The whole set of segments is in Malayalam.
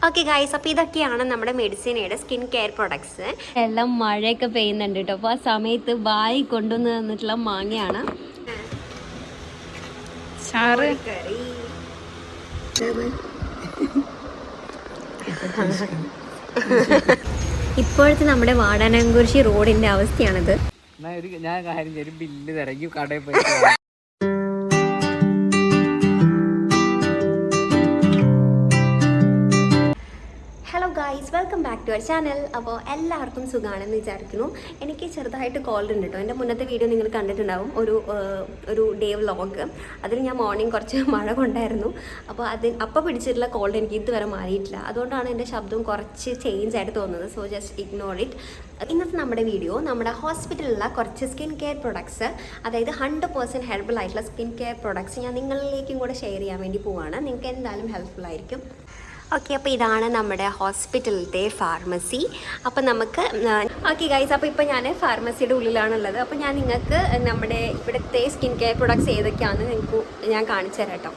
ഓക്കെ ഗൈസ്, അപ്പോൾ ഇതൊക്കെയാണ് നമ്മുടെ മെഡിസിനയുടെ സ്കിൻ കെയർ പ്രൊഡക്ട്സ്. എല്ലാം മഴയൊക്കെ പെയ്യുന്നുണ്ട് കേട്ടോ. അപ്പോൾ ആ സമയത്ത് ബായി കൊണ്ടുവന്ന് തന്നിട്ടുള്ള മാങ്ങയാണ്. ഇപ്പോഴത്തെ നമ്മുടെ വാടാനംകുറിശി റോഡിന്റെ അവസ്ഥയാണിത്. ഞാൻ കാര്യം ബില്ല് തിരക്കി കടയിൽ പോയി. Hello guys, welcome back to our channel. അപ്പോൾ എല്ലാവർക്കും സുഖമാണെന്ന് വിചാരിക്കുന്നു. എനിക്ക് ചെറുതായിട്ട് കോൾഡ് ഉണ്ട് കേട്ടോ. എൻ്റെ മുന്നത്തെ വീഡിയോ നിങ്ങൾ കണ്ടിട്ടുണ്ടാവും, ഒരു ഡേ വ്ളോഗ്. അതിൽ ഞാൻ മോർണിംഗ് കുറച്ച് മഴ കൊണ്ടായിരുന്നു. അപ്പോൾ പിടിച്ചിട്ടുള്ള കോൾഡ് എനിക്ക് ഇതുവരെ മാറിയിട്ടില്ല. അതുകൊണ്ടാണ് എൻ്റെ ശബ്ദം കുറച്ച് ചേഞ്ച് ആയിട്ട് തോന്നുന്നത്. So just ignore it. ഇന്നത്തെ നമ്മുടെ വീഡിയോ നമ്മുടെ ഹോസ്പിറ്റലിലുള്ള കുറച്ച് സ്കിൻ കെയർ പ്രൊഡക്ട്സ്, അതായത് 100% ഹെർബൽ ആയിട്ടുള്ള സ്കിൻ കെയർ പ്രൊഡക്ട്സ് ഞാൻ നിങ്ങളിലേക്കും കൂടെ ഷെയർ ചെയ്യാൻ വേണ്ടി പോവാണ്. നിങ്ങൾക്ക് എന്തായാലും ഹെൽപ്ഫുൾ ആയിരിക്കും. ഓക്കെ, അപ്പോൾ ഇതാണ് നമ്മുടെ ഹോസ്പിറ്റലിലത്തെ ഫാർമസി. അപ്പോൾ നമുക്ക് ഓക്കെ ഗൈസ്, അപ്പോൾ ഇപ്പോൾ ഞാൻ ഫാർമസിയുടെ ഉള്ളിലാണുള്ളത്. അപ്പോൾ ഞാൻ നിങ്ങൾക്ക് നമ്മുടെ ഇവിടുത്തെ സ്കിൻ കെയർ പ്രൊഡക്ട്സ് ഏതൊക്കെയാണെന്ന് നിങ്ങൾക്ക് ഞാൻ കാണിച്ചു തരാം കേട്ടോ.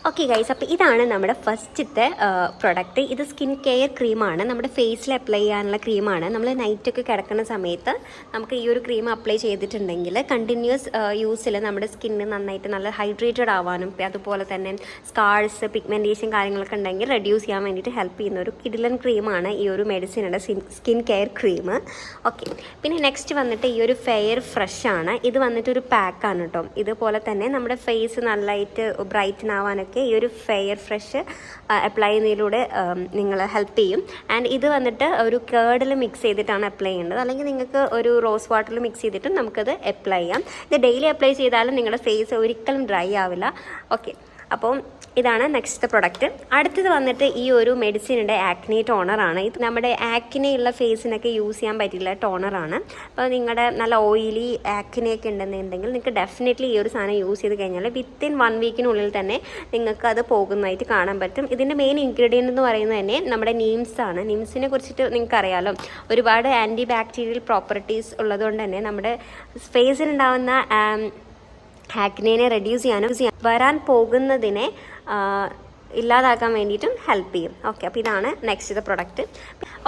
ഓക്കെ ഗൈസ്, അപ്പോൾ ഇതാണ് നമ്മുടെ ഫസ്റ്റത്തെ പ്രൊഡക്റ്റ്. ഇത് സ്കിൻ കെയർ ക്രീമാണ്. നമ്മുടെ ഫേസിൽ അപ്ലൈ ചെയ്യാനുള്ള ക്രീമാണ്. നമ്മൾ നൈറ്റൊക്കെ കിടക്കുന്ന സമയത്ത് നമുക്ക് ഈ ഒരു ക്രീം അപ്ലൈ ചെയ്തിട്ടുണ്ടെങ്കിൽ കണ്ടിന്യൂസ് യൂസിൽ നമ്മുടെ സ്കിന്ന് നന്നായിട്ട് നല്ല ഹൈഡ്രേറ്റഡ് ആവാനും അതുപോലെ തന്നെ സ്കാർസ്, പിഗ്മെൻറ്റേഷൻ കാര്യങ്ങളൊക്കെ ഉണ്ടെങ്കിൽ റെഡ്യൂസ് ചെയ്യാൻ വേണ്ടിയിട്ട് ഹെൽപ്പ് ചെയ്യുന്ന ഒരു കിഡിലൻ ക്രീമാണ് ഈ ഒരു മെഡിസിനുടെ സ്കിൻ കെയർ ക്രീം. ഓക്കെ, പിന്നെ നെക്സ്റ്റ് വന്നിട്ട് ഈ ഒരു ഫെയർ ഫ്രഷ് ആണ്. ഇത് വന്നിട്ടൊരു പാക്കാണ് കേട്ടോ. ഇതുപോലെ തന്നെ നമ്മുടെ ഫേസ് നല്ലതായിട്ട് ബ്രൈറ്റൻ ആവാനൊക്കെ ഈ ഒരു ഫെയർ ഫ്രഷ് അപ്ലൈ ചെയ്യുന്നതിലൂടെ നിങ്ങൾ ഹെൽപ്പ് ചെയ്യും. ആൻഡ് ഇത് വന്നിട്ട് ഒരു കേർഡിൽ മിക്സ് ചെയ്തിട്ടാണ് അപ്ലൈ ചെയ്യേണ്ടത്. അല്ലെങ്കിൽ നിങ്ങൾക്ക് ഒരു റോസ് വാട്ടറിൽ മിക്സ് ചെയ്തിട്ട് നമുക്കത് അപ്ലൈ ചെയ്യാം. ഇത് ഡെയിലി അപ്ലൈ ചെയ്താലും നിങ്ങളുടെ ഫേസ് ഒരിക്കലും ഡ്രൈ ആവില്ല. ഓക്കെ, അപ്പം ഇതാണ് നെക്സ്റ്റ് പ്രൊഡക്റ്റ്. അടുത്തത് വന്നിട്ട് ഈ ഒരു മെഡിസിനുടെ ആക്നെ ടോണറാണ്. ഇത് നമ്മുടെ ആക്നെയുള്ള ഫേസിനൊക്കെ യൂസ് ചെയ്യാൻ പറ്റില്ല ടോണറാണ്. അപ്പോൾ നിങ്ങളുടെ നല്ല ഓയിലി ആക്നെയൊക്കെ ഉണ്ടെന്നുണ്ടെങ്കിൽ നിങ്ങൾക്ക് ഡെഫിനറ്റ്ലി ഈ ഒരു സാധനം യൂസ് ചെയ്ത് കഴിഞ്ഞാൽ വിത്തിൻ 1 വീക്കിനുള്ളിൽ തന്നെ നിങ്ങൾക്ക് അത് പോകുന്നതായിട്ട് കാണാൻ പറ്റും. ഇതിൻ്റെ മെയിൻ ഇൻഗ്രീഡിയൻ്റ് എന്ന് പറയുന്നത് തന്നെ നമ്മുടെ നീംസാണ്. നീംസിനെ കുറിച്ചിട്ട് നിങ്ങൾക്ക് അറിയാമല്ലോ, ഒരുപാട് ആൻറ്റി ബാക്ടീരിയൽ പ്രോപ്പർട്ടീസ് ഉള്ളതുകൊണ്ട് തന്നെ നമ്മുടെ ഫേസിലുണ്ടാകുന്ന ആക്നെനെ റെഡ്യൂസ് ചെയ്യാനും വരാൻ പോകുന്നതിനെ ഇല്ലാതാക്കാൻ വേണ്ടിയിട്ടും ഹെൽപ്പ് ചെയ്യും. ഓക്കെ, അപ്പോൾ ഇതാണ് നെക്സ്റ്റ് പ്രൊഡക്റ്റ്.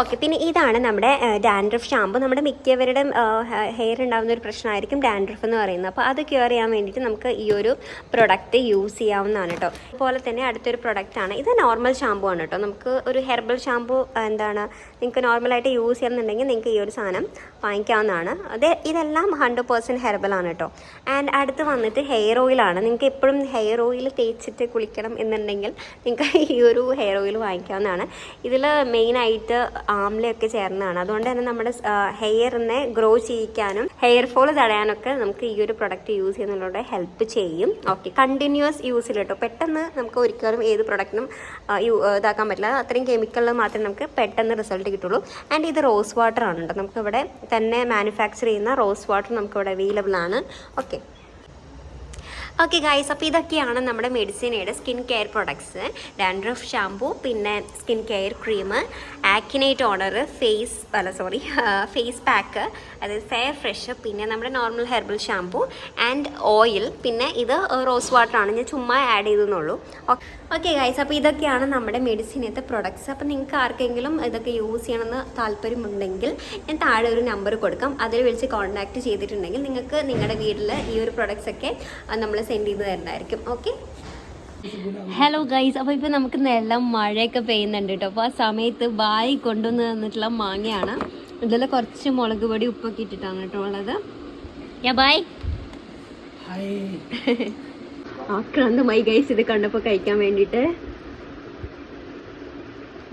ഓക്കെ, പിന്നെ ഇതാണ് നമ്മുടെ ഡാൻഡ്രഫ് ഷാമ്പു. നമ്മുടെ മിക്കവരുടെ ഹെയർ ഉണ്ടാകുന്ന ഒരു പ്രശ്നമായിരിക്കും ഡാൻഡ്രഫ് എന്ന് പറയുന്നത്. അപ്പോൾ അത് ക്യൂർ ചെയ്യാൻ വേണ്ടിയിട്ട് നമുക്ക് ഈ ഒരു പ്രൊഡക്റ്റ് യൂസ് ചെയ്യാവുന്നതാണ് കേട്ടോ. അതുപോലെ തന്നെ അടുത്തൊരു പ്രൊഡക്റ്റാണ് ഇത്. നോർമൽ ഷാമ്പു ആണ് കേട്ടോ. നമുക്ക് ഒരു ഹെർബൽ ഷാമ്പു നിങ്ങൾക്ക് നോർമലായിട്ട് യൂസ് ചെയ്യണമെന്നുണ്ടെങ്കിൽ നിങ്ങൾക്ക് ഈ ഒരു സാധനം വാങ്ങിക്കാവുന്നതാണ്. ഇതെല്ലാം 100% ഹെർബലാണ് കേട്ടോ. ആൻഡ് അടുത്ത് വന്നിട്ട് ഹെയർ ഓയിലാണ്. നിങ്ങൾക്ക് എപ്പോഴും ഹെയർ ഓയിൽ തേച്ചിട്ട് കുളിക്കണം എന്നുണ്ടെങ്കിൽ നിങ്ങൾക്ക് ഈ ഒരു ഹെയർ ഓയിൽ വാങ്ങിക്കാവുന്നതാണ്. ഇതിൽ മെയിനായിട്ട് ആംലയൊക്കെ ചേർന്നതാണ്. അതുകൊണ്ട് തന്നെ നമ്മുടെ ഹെയറിനെ ഗ്രോ ചെയ്യിക്കാനും ഹെയർ ഫോൾ തടയാനൊക്കെ നമുക്ക് ഈ ഒരു പ്രൊഡക്റ്റ് യൂസ് ചെയ്യുന്നതിലൂടെ ഹെൽപ്പ് ചെയ്യും. ഓക്കെ, കണ്ടിന്യൂസ് യൂസിൽ കേട്ടോ. പെട്ടെന്ന് നമുക്ക് ഒരിക്കലും ഏത് പ്രൊഡക്റ്റിനും ഇതാക്കാൻ പറ്റില്ല. അത്രയും കെമിക്കലിൽ മാത്രമേ നമുക്ക് പെട്ടെന്ന് റിസൾട്ട് കിട്ടുള്ളൂ. ആൻഡ് ഇത് റോസ് വാട്ടർ ആണ് കേട്ടോ. നമുക്കിവിടെ തന്നെ മാനുഫാക്ചർ ചെയ്യുന്ന റോസ് വാട്ടർ നമുക്കിവിടെ അവൈലബിൾ ആണ്. ഓക്കെ ഓക്കെ ഗൈസ്, അപ്പോൾ ഇതൊക്കെയാണ് നമ്മുടെ മെഡിസിനയുടെ skin care products. Dandruff shampoo, പിന്നെ skin care cream, acne toner, face pack, അതായത് ഫെയർ ഫ്രഷ്, പിന്നെ നമ്മുടെ normal herbal shampoo and oil, പിന്നെ ഇത് റോസ് വാട്ടറാണ്. ഞാൻ ചുമ്മാ ആഡ് ചെയ്തെന്നുള്ളൂ. ഓക്കെ ഗൈസ്, അപ്പോൾ ഇതൊക്കെയാണ് നമ്മുടെ മെഡിസിനത്തെ പ്രൊഡക്ട്സ്. അപ്പോൾ നിങ്ങൾക്ക് ആർക്കെങ്കിലും ഇതൊക്കെ യൂസ് ചെയ്യണമെന്ന് താല്പര്യമുണ്ടെങ്കിൽ ഞാൻ താഴെ ഒരു നമ്പർ കൊടുക്കാം. അതിൽ വിളിച്ച് കോൺടാക്റ്റ് ചെയ്തിട്ടുണ്ടെങ്കിൽ നിങ്ങൾക്ക് നിങ്ങളുടെ വീട്ടിൽ ഈ ഒരു പ്രൊഡക്ട്സ് ഒക്കെ നമ്മൾ സെൻഡ് ചെയ്ത് തരുന്നതായിരിക്കും. ഓക്കെ, ഹലോ ഗൈസ്, അപ്പോൾ ഇപ്പോൾ നമുക്ക് നല്ല മഴയൊക്കെ പെയ്യുന്നുണ്ട് കേട്ടോ. അപ്പോൾ ആ സമയത്ത് ബായി കൊണ്ടുവന്ന് തന്നിട്ടുള്ള മാങ്ങയാണ്. ഇതിൽ കുറച്ച് മുളക് പൊടി, ഉപ്പൊക്കെ ഇട്ടിട്ടാണ് കേട്ടോ ഉള്ളത്. ബായ് ആക്രാന്തമായി ഗൈസ് ഇത് കണ്ടപ്പോൾ കഴിക്കാൻ വേണ്ടിയിട്ട്.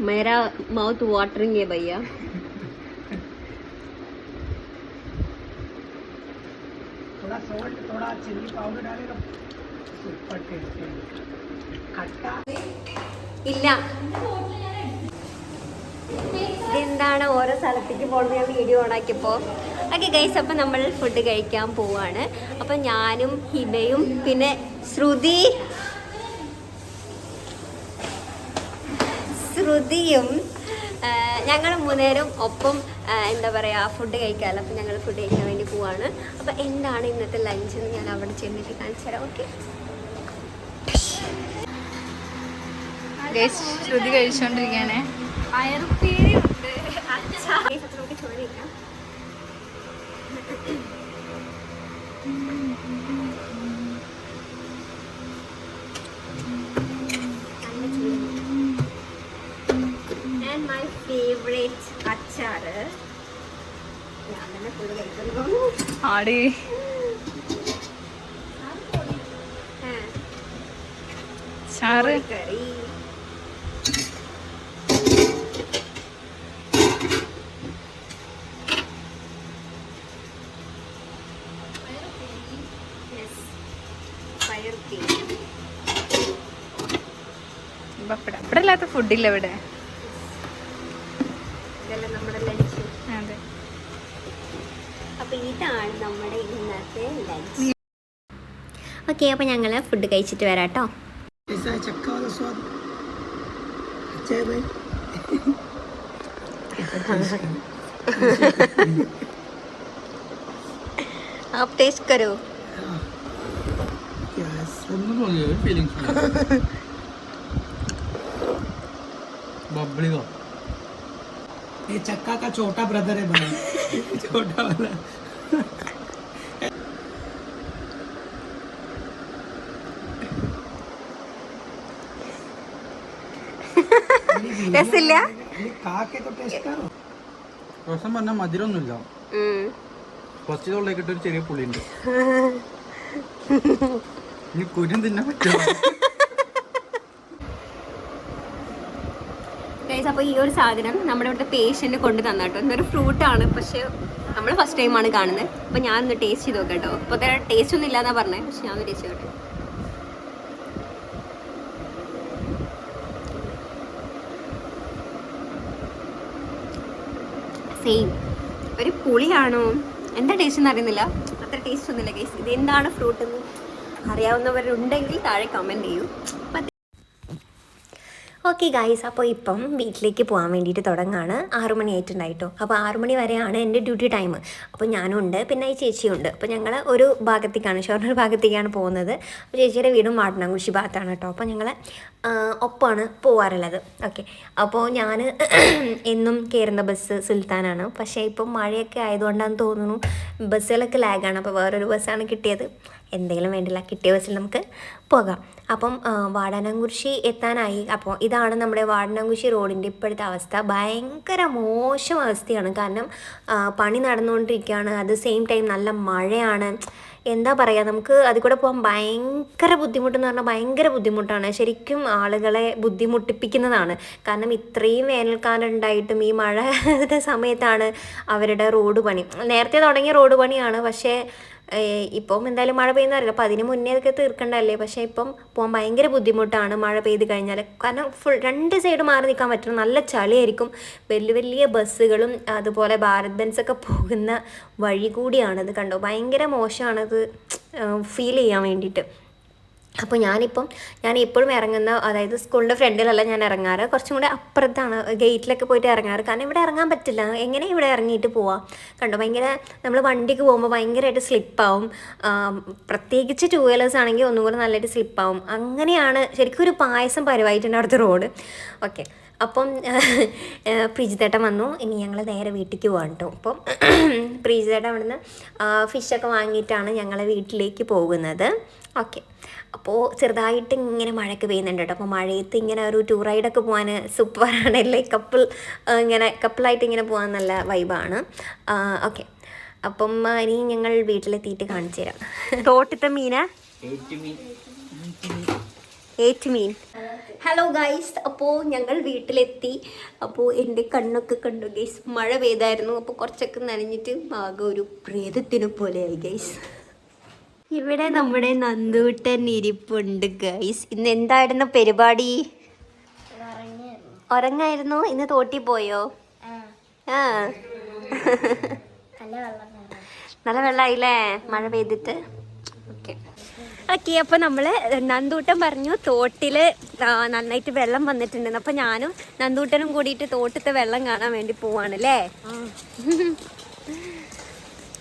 മേരാ മൗത്ത് വാട്ടറിങ് है भैया. थोड़ा सॉल्ट, थोड़ा चिल्ली पाउडर डालेगा, सुपर टेस्टी. खट्टा ഇല്ല, ഇതെന്താണ് ഓരോ സ്ഥലത്തേക്ക് പോകുന്നത് ഞാൻ വീഡിയോ ഓണാക്കിയപ്പോൾ. ഓക്കെ ഗൈസ്, അപ്പം നമ്മൾ ഫുഡ് കഴിക്കാൻ പോവാണ്. അപ്പം ഞാനും ഹിബയും പിന്നെ ശ്രുതിയും ഞങ്ങൾ 3 പേരും ഒപ്പം എന്താ പറയുക ഫുഡ് കഴിക്കാമല്ലോ. അപ്പം ഞങ്ങൾ ഫുഡ് കഴിക്കാൻ വേണ്ടി പോവാണ്. അപ്പം എന്താണ് ഇന്നത്തെ ലഞ്ച് എന്ന് ഞാൻ അവിടെ ചെന്നിട്ട് കാണിച്ചു തരാം. ഓക്കെ ഗൈസ് ശ്രുതി കഴിച്ചോണ്ടിരിക്കുകയാണേ. പയറുപ്പേരിയുണ്ട്, അച്ചാർ. Guys, അപ്പോൾ നമുക്ക് ചോറ് കഴിക്കാം. And my favorite അച്ചാർ ഞാൻ തന്നെ ഫുള്ള് കഴിക്കുന്നു. ആടി ചാറ് കറി പപ്പടം. ഇവിടെ ഇല്ലാത്ത ഫുഡില്ല ഇവിടെ. ഇതെല്ലാം നമ്മുടെ ലഞ്ച്. അതെ. അപ്പോൾ ഇതാണ് നമ്മുടെ ഇന്നത്തെ ലഞ്ച്. ഓക്കെ, അപ്പോൾ ഞങ്ങൾ ഫുഡ് കഴിച്ചിട്ട് വരാം കേട്ടോ. ऐसा है चक्का वाला स्वाद अच्छा है भाई आप टेस्ट करो. क्या है ഒന്നും തോന്നിയ ഫീലിംഗ്സ് ബബ്ലിയോ. ये चक्का का छोटा ब्रदर है भाई छोटा वाला രസമില്ല? കാക്കെ तो टेस्ट करो. രസം പറഞ്ഞാൽ മധുരമൊന്നുമില്ല. കുറച്ച് തൊള്ളേക്കിട്ട് ഒരു ചെറിയ പുളിയുണ്ട്. ഇനി കുരും തിന്നാൻ പറ്റുമോ? അപ്പോൾ ഈ ഒരു സാധനം നമ്മുടെ ഇവിടുത്തെ പേഷ്യൻ്റ് കൊണ്ട് തന്ന കേട്ടോ. ഇന്നൊരു ഫ്രൂട്ടാണ്, പക്ഷേ നമ്മൾ ഫസ്റ്റ് ടൈമാണ് കാണുന്നത്. അപ്പോൾ ഞാനൊന്ന് ടേസ്റ്റ് ചെയ്ത് നോക്കാം കേട്ടോ. അപ്പോൾ അത്ര ടേസ്റ്റ് ഒന്നും ഇല്ലാന്നാണ് പറഞ്ഞത്, പക്ഷെ ഞാനൊന്ന് ടേസ്റ്റ് ചെയ്തോട്ടെ. സെയിം ഒരു പുളിയാണോ എന്താ ടേസ്റ്റ് എന്ന് അറിയുന്നില്ല, അത്ര ടേസ്റ്റ് ഒന്നുമില്ല ഗൈസ്. ഇത് എന്താണ് ഫ്രൂട്ട് എന്ന് അറിയാവുന്നവരുണ്ടെങ്കിൽ താഴെ കമൻറ്റ് ചെയ്യൂ. ഓക്കെ ഗൈസ്, അപ്പോൾ ഇപ്പം വീട്ടിലേക്ക് പോകാൻ വേണ്ടിയിട്ട് തുടങ്ങാണ്. 6 മണി ആയിട്ടുണ്ടായിട്ടോ. അപ്പോൾ 6 മണി വരെയാണ് എൻ്റെ ഡ്യൂട്ടി ടൈം. അപ്പോൾ ഞാനുണ്ട്, പിന്നെ ഈ ചേച്ചിയുണ്ട്. അപ്പോൾ ഞങ്ങൾ ഒരു ഭാഗത്തേക്കാണ്, ഷൊർണൂർ ഭാഗത്തേക്കാണ് പോകുന്നത്. അപ്പോൾ ചേച്ചിയുടെ വീടും വാടനാംകുറിശി ഭാഗത്താണ് കേട്ടോ. അപ്പോൾ ഞങ്ങൾ ഒപ്പമാണ് പോകാറുള്ളത്. ഓക്കെ, അപ്പോൾ ഞാൻ എന്നും കയറുന്ന ബസ് സുൽത്താനാണ്. പക്ഷേ ഇപ്പം മഴയൊക്കെ ആയതുകൊണ്ടാണെന്ന് തോന്നുന്നു ബസ്സുകളൊക്കെ ലാഗാണ്. അപ്പോൾ വേറൊരു ബസ്സാണ് കിട്ടിയത്. എന്തെങ്കിലും വേണ്ടില്ല, കിട്ടിയ ബസ്സിൽ നമുക്ക് പോകാം. അപ്പം വാടാനാംകുറിശി എത്താനായി. അപ്പോൾ ഇതാണ് നമ്മുടെ വാടാനാംകുറിശി റോഡിൻ്റെ ഇപ്പോഴത്തെ അവസ്ഥ. ഭയങ്കര മോശം അവസ്ഥയാണ്. കാരണം പണി നടന്നുകൊണ്ടിരിക്കുകയാണ്. അത് സെയിം ടൈം നല്ല മഴയാണ്. എന്താ പറയുക, നമുക്ക് അതിൽ കൂടെ പോകാൻ ഭയങ്കര ബുദ്ധിമുട്ടെന്ന് പറഞ്ഞാൽ ഭയങ്കര ബുദ്ധിമുട്ടാണ്. ശരിക്കും ആളുകളെ ബുദ്ധിമുട്ടിപ്പിക്കുന്നതാണ്. കാരണം ഇത്രയും വേനൽക്കാലം ഉണ്ടായിട്ടും ഈ മഴയുടെ സമയത്താണ് അവരുടെ റോഡ് പണി. നേരത്തെ തുടങ്ങിയ റോഡ് പണിയാണ്, പക്ഷേ ഇപ്പം എന്തായാലും മഴ പെയ്യുന്നറിയില്ല. അപ്പോൾ അതിന് മുന്നേ അതൊക്കെ തീർക്കണ്ടല്ലേ. പക്ഷേ ഇപ്പം പോകാൻ ഭയങ്കര ബുദ്ധിമുട്ടാണ് മഴ പെയ്ത് കഴിഞ്ഞാൽ. കാരണം ഫുൾ 2 സൈഡ് മാറി നിൽക്കാൻ പറ്റും. നല്ല ചളിയായിരിക്കും. വലിയ വലിയ ബസ്സുകളും അതുപോലെ ഭാരത് ബെൻസൊക്കെ പോകുന്ന വഴി കൂടിയാണത്. കണ്ടോ, ഭയങ്കര മോശമാണത് ഫീൽ ചെയ്യാൻ വേണ്ടിയിട്ട്. അപ്പോൾ ഞാൻ എപ്പോഴും ഇറങ്ങുന്ന, അതായത് സ്കൂളിൻ്റെ ഫ്രണ്ടിലല്ല ഞാൻ ഇറങ്ങാറ്, കുറച്ചും കൂടെ അപ്പുറത്താണ് ഗേറ്റിലൊക്കെ പോയിട്ട് ഇറങ്ങാറ്. കാരണം ഇവിടെ ഇറങ്ങാൻ പറ്റില്ല. എങ്ങനെ ഇവിടെ ഇറങ്ങിയിട്ട് പോവാം? കണ്ടോ, ഭയങ്കര നമ്മൾ വണ്ടിക്ക് പോകുമ്പോൾ ഭയങ്കരമായിട്ട് സ്ലിപ്പാവും. പ്രത്യേകിച്ച് 2 വീലേഴ്സ് ആണെങ്കിൽ ഒന്നും കൂടെ നല്ലതായിട്ട് സ്ലിപ്പാവും. അങ്ങനെയാണ് ശരിക്കും ഒരു പായസം പരിവായിട്ടുണ്ട് അവിടുത്തെ റോഡ്. ഓക്കെ, അപ്പം പ്രീജിത്തേട്ടൻ വന്നു. ഇനി ഞങ്ങൾ നേരെ വീട്ടിലേക്ക് പോകാം കേട്ടോ. അപ്പം പ്രീജിത്തേട്ടൻ അവിടുന്ന് ഫിഷൊക്കെ വാങ്ങിയിട്ടാണ് ഞങ്ങൾ വീട്ടിലേക്ക് പോകുന്നത്. ഓക്കെ, അപ്പോൾ ചെറുതായിട്ട് ഇങ്ങനെ മഴയൊക്കെ പെയ്യുന്നുണ്ട് കേട്ടോ. അപ്പോൾ മഴയത്ത് ഇങ്ങനെ ഒരു ടൂർ റൈഡൊക്കെ പോകാൻ സൂപ്പറാണ്. ലൈക്ക് കപ്പിളായിട്ട് ഇങ്ങനെ പോകാൻ നല്ല വൈബാണ്. ഓക്കെ, അപ്പം ഇനി ഞങ്ങൾ വീട്ടിലെത്തിയിട്ട് കാണിച്ചു തരാം. തോട്ടത്തെ മീനാ, ഏറ്റുമീൻ. ഹലോ ഗൈസ്, അപ്പോൾ ഞങ്ങൾ വീട്ടിലെത്തി. അപ്പോൾ എൻ്റെ കണ്ണൊക്കെ കണ്ടു ഗൈസ്. മഴ പെയ്തായിരുന്നു, അപ്പോൾ കുറച്ചൊക്കെ നനഞ്ഞിട്ട് ആകെ ഒരു പ്രേതത്തിനെ പോലെയായി ഗൈസ്. ഇവിടെ നമ്മുടെ നന്ദൂട്ടൻ ഇരിപ്പുണ്ട് ഗൈസ്. ഇന്ന് എന്തായിരുന്നു പരിപാടി? ഉറങ്ങായിരുന്നു. ഇന്ന് തോട്ടി പോയോ? ആ, നല്ല വെള്ളമായില്ലേ മഴ പെയ്തിട്ട്. ഓക്കെ ഓക്കെ, അപ്പോൾ നമ്മൾ നന്ദൂട്ടൻ പറഞ്ഞു തോട്ടിൽ നന്നായിട്ട് വെള്ളം വന്നിട്ടുണ്ടെന്ന്. അപ്പോൾ ഞാനും നന്ദൂട്ടനും കൂടിയിട്ട് തോട്ടത്തെ വെള്ളം കാണാൻ വേണ്ടി പോവാണല്ലേ.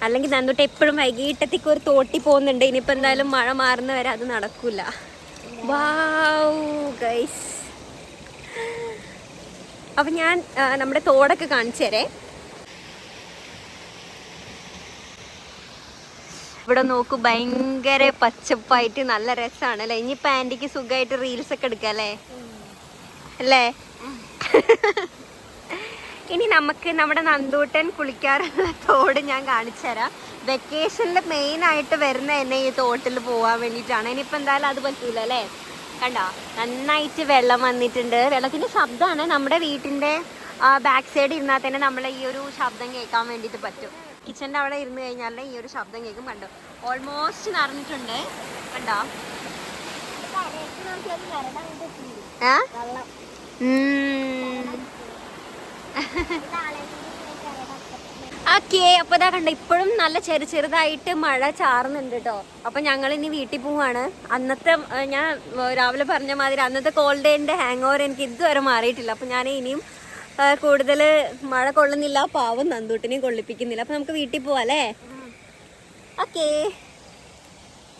അല്ലെങ്കിൽ നന്ദൂട്ടൻ എപ്പോഴും വൈകിട്ടത്തേക്ക് ഒരു തോട്ടി പോകുന്നുണ്ട്. ഇനിയിപ്പോൾ എന്തായാലും മഴ മാറുന്ന വരെ അത് നടക്കില്ല. വൗ ഗൈസ്, അപ്പം ഞാൻ നമ്മുടെ തോടൊക്കെ കാണിച്ചു തരേ. ഇവിടെ നോക്കൂ, ഭയങ്കര പച്ചപ്പായിട്ട് നല്ല രസമാണ് അല്ലേ. ഇനിയിപ്പോൾ ആൻറ്റിക്ക് സുഖമായിട്ട് റീൽസ് ഒക്കെ എടുക്കാം അല്ലേ അല്ലേ. ഇനി നമുക്ക് നമ്മുടെ നന്ദൂട്ടൻ കുളിക്കാറുള്ള തോട് ഞാൻ കാണിച്ചു തരാം. വെക്കേഷനിൽ മെയിനായിട്ട് വരുന്ന എന്നെ ഈ തോട്ടിൽ പോകാൻ വേണ്ടിയിട്ടാണ്. ഇനിയിപ്പോൾ എന്തായാലും അത് പറ്റൂല അല്ലേ. കണ്ടോ, നന്നായിട്ട് വെള്ളം വന്നിട്ടുണ്ട്. വെള്ളത്തിൻ്റെ ശബ്ദമാണ്. നമ്മുടെ വീട്ടിൻ്റെ ബാക്ക് സൈഡ് ഇരുന്നാൽ തന്നെ നമ്മൾ ഈ ഒരു ശബ്ദം കേൾക്കാൻ വേണ്ടിയിട്ട് പറ്റും. കിച്ചൻ്റെ അവിടെ ഇരുന്ന് കഴിഞ്ഞാൽ ഈ ഒരു ശബ്ദം കേൾക്കും. കണ്ടോ, ഓൾമോസ്റ്റ് നിറഞ്ഞിട്ടുണ്ട്. കണ്ടോ, ഓക്കെ. അപ്പോൾ ഇതാ കണ്ടോ, ഇപ്പോഴും നല്ല ചെറുതായിട്ട് മഴ ചാറുന്നുണ്ട് കേട്ടോ. അപ്പം ഞങ്ങൾ ഇനി വീട്ടിൽ പോവാണ്. അന്നത്തെ ഞാൻ രാവിലെ പറഞ്ഞ മാതിരി അന്നത്തെ കോൾഡ് ഡേൻ്റെ ഹാങ് ഓവർ എനിക്ക് ഇതുവരെ മാറിയിട്ടില്ല. അപ്പം ഞാൻ ഇനിയും കൂടുതൽ മഴ കൊള്ളുന്നില്ല, പാവം നന്ദൂട്ടിനെയും കൊള്ളിപ്പിക്കുന്നില്ല. അപ്പം നമുക്ക് വീട്ടിൽ പോവാം അല്ലേ. ഓക്കേ.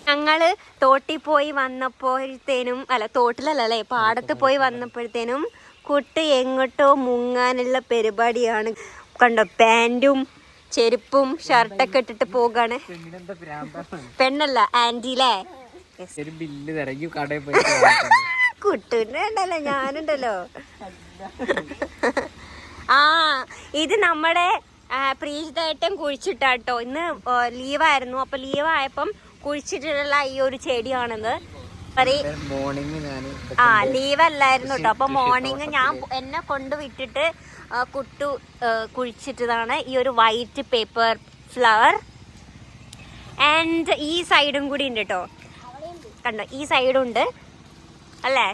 ഞങ്ങൾ തോട്ടിൽ പോയി വന്നപ്പോഴത്തേനും, അല്ല തോട്ടിലല്ല അല്ലേ, പാടത്ത് പോയി വന്നപ്പോഴത്തേനും കുട്ടി എങ്ങോട്ടോ മുങ്ങാനുള്ള പരിപാടിയാണ്. കണ്ടോ, പാൻറ്റും ചെരുപ്പും ഷർട്ടൊക്കെ ഇട്ടിട്ട് പോകാണ്. പെണ്ണല്ല, ആൻറ്റിയില്ലേ. കുട്ടൂൻ്റെ ഉണ്ടല്ലോ, ഞാനുണ്ടല്ലോ. ആ, ഇത് നമ്മുടെ പ്രീജിതായിട്ടും കുഴിച്ചിട്ടാട്ടോ. ഇന്ന് ലീവായിരുന്നു. അപ്പൊ ലീവായപ്പം കുഴിച്ചിട്ടുള്ള ഈ ഒരു ചെടിയാണെന്ന്. ആ, ലീവല്ലായിരുന്നു കേട്ടോ. അപ്പൊ മോർണിംഗ് ഞാൻ എന്നെ കൊണ്ട് വിട്ടിട്ട് കുട്ടു കുഴിച്ചിട്ടതാണ് ഈ ഒരു വൈറ്റ് പേപ്പർ ഫ്ലവർ. ആൻഡ് ഈ സൈഡും കൂടി ഉണ്ട് കേട്ടോ. കണ്ടോ, ഈ സൈഡും ഉണ്ട് അല്ലേ.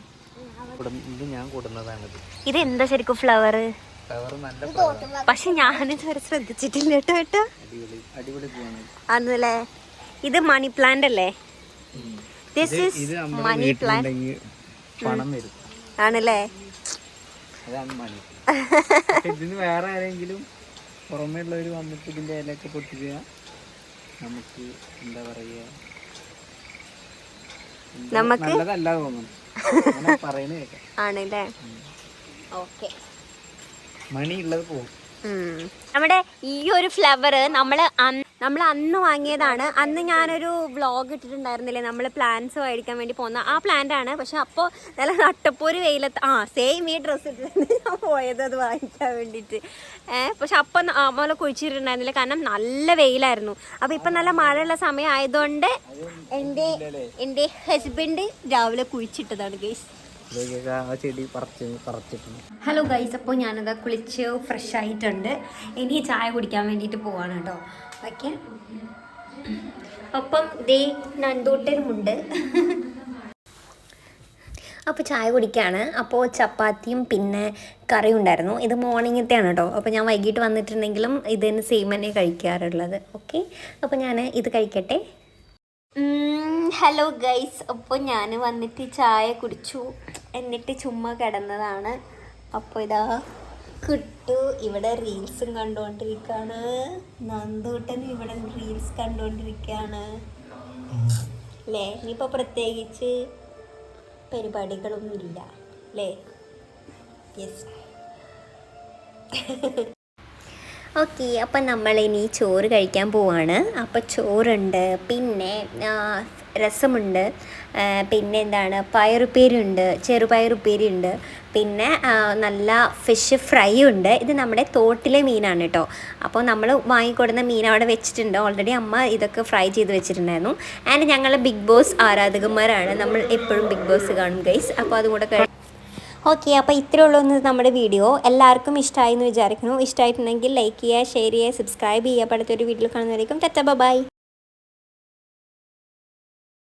ഇത് എന്താ ശരിക്കും ഫ്ലവർ? പക്ഷെ ഞാനിതുവരെ ശ്രദ്ധിച്ചിട്ടില്ല കേട്ടോ. ആണല്ലേ. ഇത് മണി പ്ലാന്റ് അല്ലേ? ദിസ് ഈസ് മണി പ്ലാന്റ് ആണല്ലേ. ഇതിന് വേറെ ആരെങ്കിലും പുറമേ ഉള്ളവര് വന്നിട്ട് ഇതിന്റെ ഇലയൊക്കെ പൊട്ടിക്കുക, നമുക്ക് എന്താ പറയാ, നമുക്ക് നല്ലതല്ല തോന്നുന്നു പറയുന്നത് കേൾക്കാം. ആണല്ലേ. ഓക്കെ. മണി ഉള്ളത് പോകും. നമ്മുടെ ഈ ഒരു ഫ്ലവർ നമ്മൾ അന്ന് വാങ്ങിയതാണ്. അന്ന് ഞാനൊരു വ്ളോഗ് ഇട്ടിട്ടുണ്ടായിരുന്നില്ലേ, നമ്മൾ പ്ലാന്റ്സ് മേടിക്കാൻ വേണ്ടി പോകുന്ന ആ പ്ലാന്റ് ആണ്. പക്ഷെ അപ്പോൾ നല്ല നട്ടപ്പോര് വെയിലത്ത് സെയിം ഈ ഡ്രസ്സ് ഇട്ടിട്ടുണ്ട് ഞാൻ പോയത് അത് വാങ്ങിക്കാൻ വേണ്ടിയിട്ട്. പക്ഷെ അപ്പം നമ്മൾ കുഴിച്ചിട്ടുണ്ടായിരുന്നില്ല, കാരണം നല്ല വെയിലായിരുന്നു. അപ്പോൾ ഇപ്പം നല്ല മഴയുള്ള സമയം ആയതുകൊണ്ട് എൻ്റെ ഹസ്ബൻഡ് രാവിലെ കുഴിച്ചിട്ടതാണ് ഗൈസ്. ഹലോ ഗൈസ്, അപ്പോൾ ഞാനത് കുളിച്ച് ഫ്രഷ് ആയിട്ടുണ്ട്. ഇനി ചായ കുടിക്കാൻ വേണ്ടിയിട്ട് പോവാണ് കേട്ടോ. ഓക്കെ. അപ്പം ദേ നന്ദൂട്ടനുമുണ്ട്. അപ്പോൾ ചായ കുടിക്കുകയാണ്. അപ്പോൾ ചപ്പാത്തിയും പിന്നെ കറിയും ഉണ്ടായിരുന്നു. ഇത് മോർണിംഗത്തെയാണ് കേട്ടോ. അപ്പോൾ ഞാൻ വൈകിട്ട് വന്നിട്ടുണ്ടെങ്കിലും ഇതിന് സെയിം തന്നെ കഴിക്കാറുള്ളത്. ഓക്കെ, അപ്പോൾ ഞാൻ ഇത് കഴിക്കട്ടെ. ഹലോ ഗൈസ്, അപ്പോൾ ഞാൻ വന്നിട്ട് ചായ കുടിച്ചു, എന്നിട്ട് ചുമ്മാ കിടന്നതാണ്. അപ്പോൾ ഇതാ കുട്ടു ഇവിടെ റീൽസും കണ്ടുകൊണ്ടിരിക്കുകയാണ്, നന്ദൂട്ടനും ഇവിടെ റീൽസ് കണ്ടുകൊണ്ടിരിക്കുകയാണ് അല്ലേ. ഇനിയിപ്പോൾ പ്രത്യേകിച്ച് പരിപാടികളൊന്നും ഇല്ല അല്ലേ. യെസ്. ഓക്കെ, അപ്പം നമ്മളിനി ചോറ് കഴിക്കാൻ പോവാണ്. അപ്പോൾ ചോറുണ്ട്, പിന്നെ രസമുണ്ട്, പിന്നെ എന്താണ് പയറുപ്പേരിയുണ്ട്, ചെറുപയറുപ്പേരി ഉണ്ട്, പിന്നെ നല്ല ഫിഷ് ഫ്രൈ ഉണ്ട്. ഇത് നമ്മുടെ തോട്ടിലെ മീനാണ് കേട്ടോ. അപ്പോൾ നമ്മൾ വാങ്ങിക്കൊടുന്ന മീൻ അവിടെ വെച്ചിട്ടുണ്ട് ഓൾറെഡി. അമ്മ ഇതൊക്കെ ഫ്രൈ ചെയ്ത് വെച്ചിട്ടുണ്ടായിരുന്നു. ആൻഡ് ഞങ്ങൾ ബിഗ് ബോസ് ആരാധകന്മാരാണ്, നമ്മൾ എപ്പോഴും ബിഗ് ബോസ് കാണും ഗൈസ്. അപ്പോൾ അതും കൂടെ ഓക്കെ. അപ്പോൾ ഇത്രയേ ഉള്ളൂ നമ്മുടെ വീഡിയോ. എല്ലാവർക്കും ഇഷ്ടമായി എന്ന് വിചാരിക്കുന്നു. ഇഷ്ടമായിട്ടുണ്ടെങ്കിൽ ലൈക്ക് ചെയ്യുക, ഷെയർ ചെയ്യുക, സബ്സ്ക്രൈബ് ചെയ്യുക. അടുത്തൊരു വീഡിയോ കാണുന്നതായിരിക്കും. Tata bye.